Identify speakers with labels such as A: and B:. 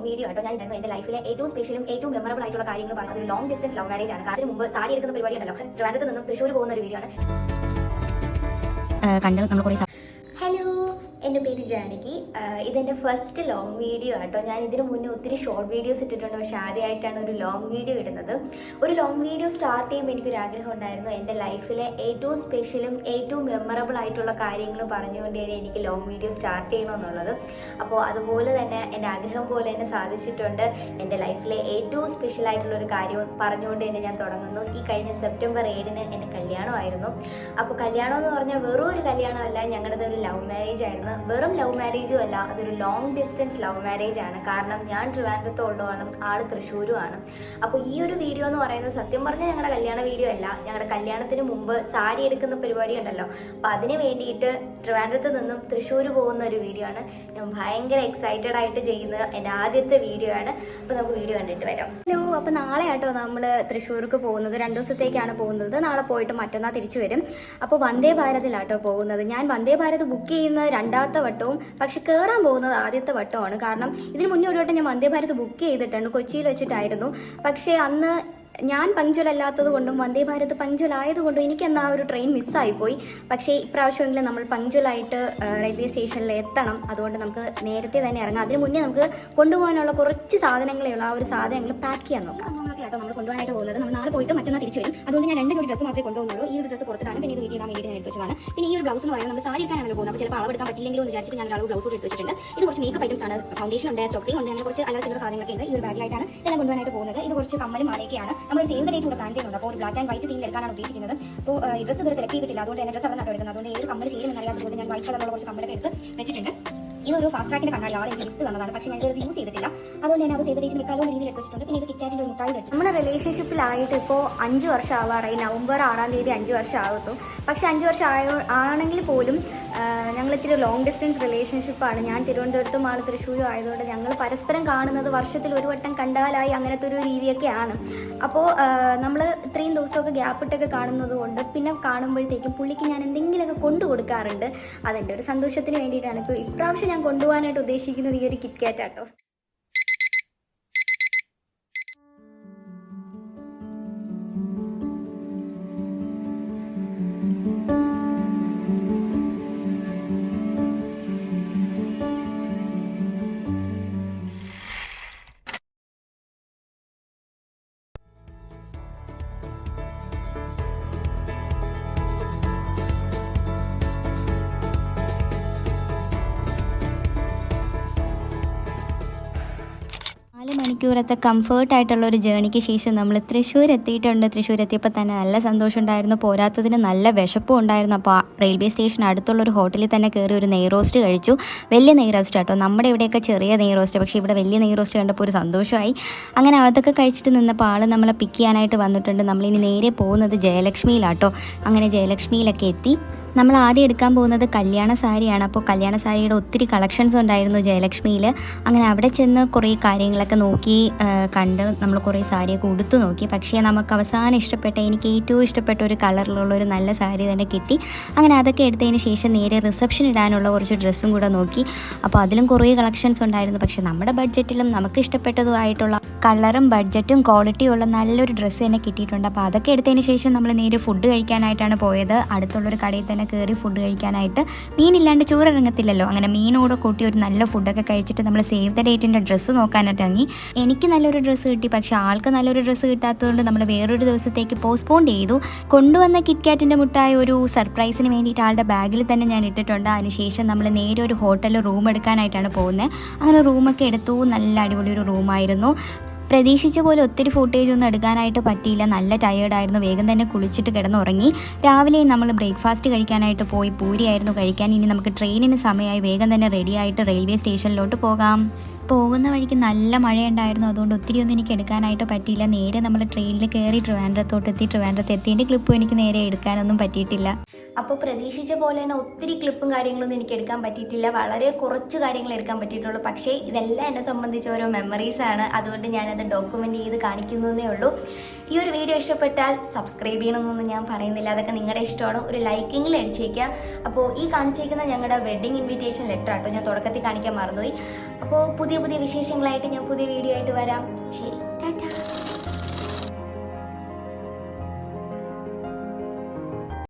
A: Video ആട്ടോ. ഞാൻ എന്റെ ലൈഫിലെ ഏറ്റവും സ്പെഷ്യലും ഏറ്റവും മെമ്മറബിൾ ആയിട്ടുള്ള കാര്യങ്ങൾ പറഞ്ഞത് ഒരു ലോങ് ഡിസ്റ്റൻസ് ലവ് മാരേജ് ആണ്. അതിന് മുമ്പ് സാരി എടുക്കുന്ന പരിപാടി ഉണ്ടല്ലോ, ട്രിവാൻഡ്രത്ത് നിന്നും തൃശ്ശൂർ പോകുന്ന ഒരു വീഡിയോ ആണ്. കണ്ട് നമ്മൾ കുറേ ഹലോ, എൻ്റെ പേര് ജാനകി. ഇതെൻ്റെ ഫസ്റ്റ് ലോങ് വീഡിയോ ആട്ടോ. ഞാൻ ഇതിനു മുന്നേ ഒത്തിരി ഷോർട്ട് വീഡിയോസ് ഇട്ടിട്ടുണ്ട്, പക്ഷേ ആദ്യമായിട്ടാണ് ഒരു ലോങ് വീഡിയോ ഇടുന്നത്. ഒരു ലോങ് വീഡിയോ സ്റ്റാർട്ട് ചെയ്യുമ്പോൾ എനിക്കൊരു ആഗ്രഹം ഉണ്ടായിരുന്നു, എൻ്റെ ലൈഫിലെ ഏറ്റവും സ്പെഷ്യലും ഏറ്റവും മെമ്മറബിൾ ആയിട്ടുള്ള കാര്യങ്ങൾ പറഞ്ഞുകൊണ്ട് തന്നെ എനിക്ക് ലോങ് വീഡിയോ സ്റ്റാർട്ട് ചെയ്യണമെന്നുള്ളത്. അപ്പോൾ അതുപോലെ തന്നെ എൻ്റെ ആഗ്രഹം പോലെ തന്നെ സാധിച്ചിട്ടുണ്ട്. എൻ്റെ ലൈഫിലെ ഏറ്റവും സ്പെഷ്യൽ ആയിട്ടുള്ളൊരു കാര്യം പറഞ്ഞുകൊണ്ട് തന്നെ ഞാൻ തുടങ്ങുന്നു. ഈ കഴിഞ്ഞ സെപ്റ്റംബർ 7 എൻ്റെ കല്യാണമായിരുന്നു. അപ്പോൾ കല്യാണം എന്ന് പറഞ്ഞാൽ വെറും ഒരു കല്യാണമല്ല, ഞങ്ങളുടേത് ഒരു ലവ് മാരേജ് ആയിരുന്നു. വെറും ലവ് മാരേജും അല്ല, അതൊരു ലോങ് ഡിസ്റ്റൻസ് ലവ് മാരേജ് ആണ്. കാരണം ഞാൻ ട്രിവാൻഡ്രത്തുള്ളതാണ്, ആള് തൃശ്ശൂരുമാണ്. അപ്പോൾ ഈ ഒരു വീഡിയോ എന്ന് പറയുന്നത് സത്യം പറഞ്ഞാൽ ഞങ്ങളുടെ കല്യാണ വീഡിയോ അല്ല. ഞങ്ങളുടെ കല്യാണത്തിന് മുമ്പ് സാരി എടുക്കുന്ന പരിപാടി ഉണ്ടല്ലോ, അപ്പോൾ അതിന് വേണ്ടിയിട്ട് ട്രിവാൻഡ്രത്ത് നിന്നും തൃശ്ശൂർ പോകുന്ന ഒരു വീഡിയോ ആണ്. ഞാൻ ഭയങ്കര എക്സൈറ്റഡ് ആയിട്ട് ചെയ്യുന്ന എൻ്റെ ആദ്യത്തെ വീഡിയോ ആണ്. അപ്പോൾ നമുക്ക് വീഡിയോ കണ്ടിട്ട് വരാം. ഹലോ, അപ്പോൾ നാളെ ആട്ടോ നമ്മൾ തൃശ്ശൂർക്ക് പോകുന്നത്. 2 ദിവസത്തേക്കാണ് പോകുന്നത്. നാളെ പോയിട്ട് മറ്റന്നാൾ തിരിച്ചു വരും. അപ്പോൾ വന്ദേ ഭാരതിലാട്ടോ പോകുന്നത്. ഞാൻ വന്ദേ ഭാരത് ബുക്ക് ചെയ്യുന്നത് 2ാമത്തെ വട്ടവും, പക്ഷെ കയറാൻ പോകുന്നത് ആദ്യത്തെ വട്ടമാണ്. കാരണം ഇതിന് മുന്നേ ഒരു വട്ടം ഞാൻ വന്ദേ ഭാരത് ബുക്ക് ചെയ്തിട്ടുണ്ട്, കൊച്ചിയിൽ വെച്ചിട്ടായിരുന്നു. പക്ഷേ അന്ന് ഞാൻ പങ്ക്ച്വൽ അല്ലാത്തത് കൊണ്ടും വന്ദേ ഭാരത് പങ്ക്ച്വൽ ആയതുകൊണ്ടും എനിക്ക് എന്നാ ഒരു ട്രെയിൻ മിസ്സായിപ്പോയി. പക്ഷേ ഇപ്രാവശ്യമെങ്കിലും നമ്മൾ പങ്ക്ച്വലായിട്ട് റെയിൽവേ സ്റ്റേഷനിൽ എത്തണം. അതുകൊണ്ട് നമുക്ക് നേരത്തെ തന്നെ ഇറങ്ങാം. അതിന് മുന്നേ നമുക്ക് കൊണ്ടുപോകാനുള്ള കുറച്ച് സാധനങ്ങളേ ഉള്ളൂ. ആ ഒരു സാധനങ്ങൾ പാക്ക് ചെയ്യാൻ നോക്കാം. കേട്ടോ നമ്മൾ കൊണ്ടുപോകാനായിട്ട് പോകുന്നത്. നമ്മൾ നാളെ പോയിട്ട് മറ്റന്നാൾ തിരിച്ചു വരും. അതുകൊണ്ട് ഞാൻ 2 ജോഡി ഡ്രസ്സ് മാത്രമേ കൊണ്ടുപോകുന്നുള്ളൂ. ഈ ഒരു ഡ്രസ്സ് പുറത്തിടാനും പിന്നെ ഇത് വീട്ടിൽ ഇടാൻ വേണ്ടിയിട്ട് ഞാൻ എടുത്ത് വെച്ചതാണ്. പിന്നെ ഈ ഒരു ബ്ലൗസ് എന്ന് പറയുന്നത് നമ്മൾ സാരി എടുക്കാനാണ് പോകുന്നത്. അപ്പോൾ ചിലപ്പോൾ അളവെടുക്കാൻ പറ്റില്ലെങ്കിലും എന്ന് വിചാരിച്ചിട്ട് ഞാൻ അളവ് ബ്ലൗസ് എടുത്ത് വെച്ചിട്ടുണ്ട്. ഇത് കുറച്ച് മേക്കപ്പ് ഐറ്റംസ് ആണ്. ഫൗണ്ടേഷൻ ഉണ്ട്, സ്റ്റോക്കിംഗ് ഉണ്ട്, അങ്ങനെ കുറച്ച് അല്ലാതെ ചില സാധനങ്ങളൊക്കെ ഉണ്ട്. ഈ ഒരു ബാഗിലായിട്ടാണ് ഇതെല്ലാം കൊണ്ടുപോകാനായിട്ട് പോകുന്നത്. ഇത് കുറച്ച് കമ്മലും മാലയൊക്കെയാണ്. നമ്മൾ സേവ് ദ ഡേറ്റ് കൂടെ പ്ലാൻ ചെയ്യുന്നുണ്ട്. അപ്പോൾ ഒരു ബ്ലാക്ക് ആൻഡ് വൈറ്റ് തീമിൽ എടുക്കാനാണ് ഉദ്ദേശിക്കുന്നത്. അപ്പോൾ ഈ ഡ്രസ്സ് ഇതുവരെ സെലക്ട് ചെയ്തിട്ടില്ല. അതുകൊണ്ട് തന്നെ ഡ്രസ്സ് അവിടെ നടക്കുന്നത്. അതുകൊണ്ട് ഏത് കമ്മൽ ചെയ്യുമെന്ന് അറിയാത്തതുകൊണ്ട് ഞാൻ വൈറ്റ് കളറുള്ള കുറച്ച് കമ്മലൊക്കെ എടുത്ത് വെച്ചിട്ടുണ്ട്. ഇതൊരു ഫാസ്റ്റ് ട്രാക്കിന്റെ കണ്ണാടി ആൾ എനിക്ക് ഗിഫ്റ്റ് തന്നതാണ്. പക്ഷേ ഞാൻ ഇത് യൂസ് ചെയ്തിട്ടില്ല. അതുകൊണ്ട് ഞാൻ അത് സേവ് ഡേറ്റ് വെക്കാലോ രീതിയിൽ എടുത്ത് വെച്ചിട്ടുണ്ട്. പിന്നെ ഇത് കിറ്റാറ്റിന്റെ ഒരു മുട്ടായി എടുത്തു. നമ്മുടെ റിലേഷൻഷിപ്പിലായിട്ട് ഇപ്പോൾ 5 വർഷം ആവാറായി. നവംബർ 6-ാം തീയതി 5 വർഷം ആകുന്നു. പക്ഷേ 5 വർഷം ആണെങ്കിൽ പോലും ഞങ്ങൾ ഇത്തിരി ലോങ് ഡിസ്റ്റൻസ് റിലേഷൻഷിപ്പാണ്. ഞാൻ തിരുവനന്തപുരത്തും ആൾ തൃശ്ശൂരും ആയതുകൊണ്ട് ഞങ്ങൾ പരസ്പരം കാണുന്നത് വർഷത്തിൽ ഒരു വട്ടം കണ്ടാലായി, അങ്ങനത്തെ ഒരു രീതിയൊക്കെയാണ്. അപ്പോൾ നമ്മൾ ഇത്രയും ദിവസമൊക്കെ ഗ്യാപ്പിട്ടൊക്കെ കാണുന്നത് കൊണ്ട് പിന്നെ കാണുമ്പോഴത്തേക്കും പുള്ളിക്ക് ഞാൻ എന്തെങ്കിലുമൊക്കെ കൊണ്ടു കൊടുക്കാറുണ്ട്. അതിൻ്റെ ഒരു സന്തോഷത്തിന് വേണ്ടിയിട്ടാണ്. ഇപ്പോൾ ഇപ്രാവശ്യം ഞാൻ കൊണ്ടുപോകാനായിട്ട് ഉദ്ദേശിക്കുന്നത് ഈ ഒരു കിറ്റ്കാറ്റ് ആട്ടോ. മണിക്കൂറത്തെ കംഫേർട്ടായിട്ടുള്ള ഒരു ജേണിക്ക് ശേഷം നമ്മൾ തൃശ്ശൂർ എത്തിയിട്ടുണ്ട്. തൃശ്ശൂർ എത്തിയപ്പോൾ തന്നെ നല്ല സന്തോഷമുണ്ടായിരുന്നു. പോരാത്തതിന് നല്ല വിശപ്പും ഉണ്ടായിരുന്നു. അപ്പോൾ റെയിൽവേ സ്റ്റേഷൻ അടുത്തുള്ള ഒരു ഹോട്ടലിൽ തന്നെ കയറി ഒരു നെയ് റോസ്റ്റ് കഴിച്ചു. വലിയ നെയ് റോസ്റ്റ് കേട്ടോ. നമ്മുടെ ഇവിടെയൊക്കെ ചെറിയ നെയ് റോസ്റ്റ്, പക്ഷേ ഇവിടെ വലിയ നെയ് റോസ്റ്റ് കണ്ടപ്പോൾ ഒരു സന്തോഷമായി. അങ്ങനെ അതൊക്കെ കഴിച്ചിട്ട് നിന്നപ്പോൾ ആൾ നമ്മളെ പിക്ക് ചെയ്യാനായിട്ട് വന്നിട്ടുണ്ട്. നമ്മളിനി നേരെ പോകുന്നത് ജയലക്ഷ്മിയിലാട്ടോ. അങ്ങനെ ജയലക്ഷ്മിയിലൊക്കെ എത്തി. നമ്മൾ ആദ്യം എടുക്കാൻ പോകുന്നത് കല്യാണ സാരിയാണ്. അപ്പോൾ കല്യാണ സാരിയുടെ ഒത്തിരി കളക്ഷൻസ് ഉണ്ടായിരുന്നു ജയലക്ഷ്മിയിൽ. അങ്ങനെ അവിടെ ചെന്ന് കുറേ കാര്യങ്ങളൊക്കെ നോക്കി കണ്ട് നമ്മൾ കുറേ സാരിയൊക്കെ ഉടുത്തു നോക്കി. പക്ഷേ നമുക്ക് അവസാനം എനിക്ക് ഏറ്റവും ഇഷ്ടപ്പെട്ട ഒരു കളറിലുള്ള ഒരു നല്ല സാരി തന്നെ കിട്ടി. അങ്ങനെ അതൊക്കെ എടുത്തതിന് ശേഷം നേരെ റിസപ്ഷൻ ഇടാനുള്ള കുറച്ച് ഡ്രസ്സും കൂടെ നോക്കി. അപ്പോൾ അതിലും കുറേ കളക്ഷൻസ് ഉണ്ടായിരുന്നു. പക്ഷേ നമ്മുടെ ബഡ്ജറ്റിലും നമുക്ക് ഇഷ്ടപ്പെട്ടതുമായിട്ടുള്ള കളറും ബഡ്ജറ്റും ക്വാളിറ്റിയുള്ള നല്ലൊരു ഡ്രസ്സ് തന്നെ കിട്ടിയിട്ടുണ്ട്. അപ്പോൾ അതൊക്കെ എടുത്തതിന് ശേഷം നമ്മൾ നേരെ ഫുഡ് കഴിക്കാനായിട്ടാണ് പോയത്. അടുത്തുള്ളൊരു കടയിൽ തന്നെ കയറി ഫുഡ് കഴിക്കാനായിട്ട്. മീനില്ലാണ്ട് ചോറിറങ്ങത്തില്ലല്ലോ. അങ്ങനെ മീനോടെ കൂട്ടി ഒരു നല്ല ഫുഡൊക്കെ കഴിച്ചിട്ട് നമ്മൾ സേവ് ദ ഡേറ്റിൻ്റെ ഡ്രസ്സ് നോക്കാനായിട്ട് ഇറങ്ങി. എനിക്ക് നല്ലൊരു ഡ്രസ്സ് കിട്ടി, പക്ഷേ ആൾക്ക് നല്ലൊരു ഡ്രസ്സ് കിട്ടാത്തതുകൊണ്ട് നമ്മൾ വേറൊരു ദിവസത്തേക്ക് പോസ്റ്റ്പോൺ ചെയ്തു. കൊണ്ടുവന്ന കിറ്റ്കാറ്റിൻ്റെ മുട്ടായി ഒരു സർപ്രൈസിന് വേണ്ടിയിട്ട് ആളുടെ ബാഗിൽ തന്നെ ഞാൻ ഇട്ടിട്ടുണ്ട്. അതിനുശേഷം നമ്മൾ നേരെ ഒരു ഹോട്ടലിൽ റൂം എടുക്കാനായിട്ടാണ് പോകുന്നത്. അങ്ങനെ റൂമൊക്കെ എടുത്തു. നല്ല അടിപൊളി ഒരു റൂമായിരുന്നു. പ്രതീക്ഷിച്ച പോലെ ഒത്തിരി ഫുട്ടേജ് ഒന്നും എടുക്കാനായിട്ട് പറ്റിയില്ല. നല്ല ടയേർഡായിരുന്നു. വേഗം തന്നെ കുളിച്ചിട്ട് കിടന്നുറങ്ങി. രാവിലെ നമ്മൾ ബ്രേക്ക്ഫാസ്റ്റ് കഴിക്കാനായിട്ട് പോയി. പൂരിയായിരുന്നു കഴിക്കാൻ. ഇനി നമുക്ക് ട്രെയിനിന് സമയമായി. വേഗം തന്നെ റെഡിയായിട്ട് റെയിൽവേ സ്റ്റേഷനിലോട്ട് പോകാം. പോകുന്ന വഴിക്ക് നല്ല മഴയുണ്ടായിരുന്നു. അതുകൊണ്ട് ഒത്തിരിയൊന്നും എനിക്ക് എടുക്കാനായിട്ട് പറ്റിയില്ല. നേരെ നമ്മൾ ട്രെയിനിൽ കയറി ട്രിവാൻഡ്രത്തോട്ട് എത്തി. ട്രിവാൻഡ്രത്ത് എത്തിയതിൻ്റെ ക്ലിപ്പും എനിക്ക് നേരെ എടുക്കാനൊന്നും പറ്റിയിട്ടില്ല. അപ്പോൾ പ്രതീക്ഷിച്ച പോലെ തന്നെ ഒത്തിരി ക്ലിപ്പും കാര്യങ്ങളൊന്നും എനിക്ക് എടുക്കാൻ പറ്റിയിട്ടില്ല. വളരെ കുറച്ച് കാര്യങ്ങൾ എടുക്കാൻ പറ്റിയിട്ടുള്ളൂ. പക്ഷേ ഇതെല്ലാം എന്നെ സംബന്ധിച്ച് ഓരോ മെമ്മറീസാണ്. അതുകൊണ്ട് ഞാനത് ഡോക്യുമെൻ്റ് ചെയ്ത് കാണിക്കുന്നതേ ഉള്ളൂ. ഈ ഒരു വീഡിയോ ഇഷ്ടപ്പെട്ടാൽ സബ്സ്ക്രൈബ് ചെയ്യണമെന്നൊന്നും ഞാൻ പറയുന്നില്ല. അതൊക്കെ നിങ്ങളുടെ ഇഷ്ടമാണ്. ഒരു ലൈക്കെങ്കിലും അടിച്ചേക്കുക. അപ്പോൾ ഈ കാണിച്ചേക്കുന്ന ഞങ്ങളുടെ വെഡ്ഡിങ് ഇൻവിറ്റേഷൻ ലെറ്റർ ആട്ടോ. ഞാൻ തുടക്കത്തിൽ കാണിക്കാൻ മറന്നുപോയി. അപ്പോൾ പുതിയ പുതിയ പുതിയ വിശേഷങ്ങളായിട്ട് ഞാൻ പുതിയ വീഡിയോ ആയിട്ട് വരാം. ശരി, ടാറ്റാ.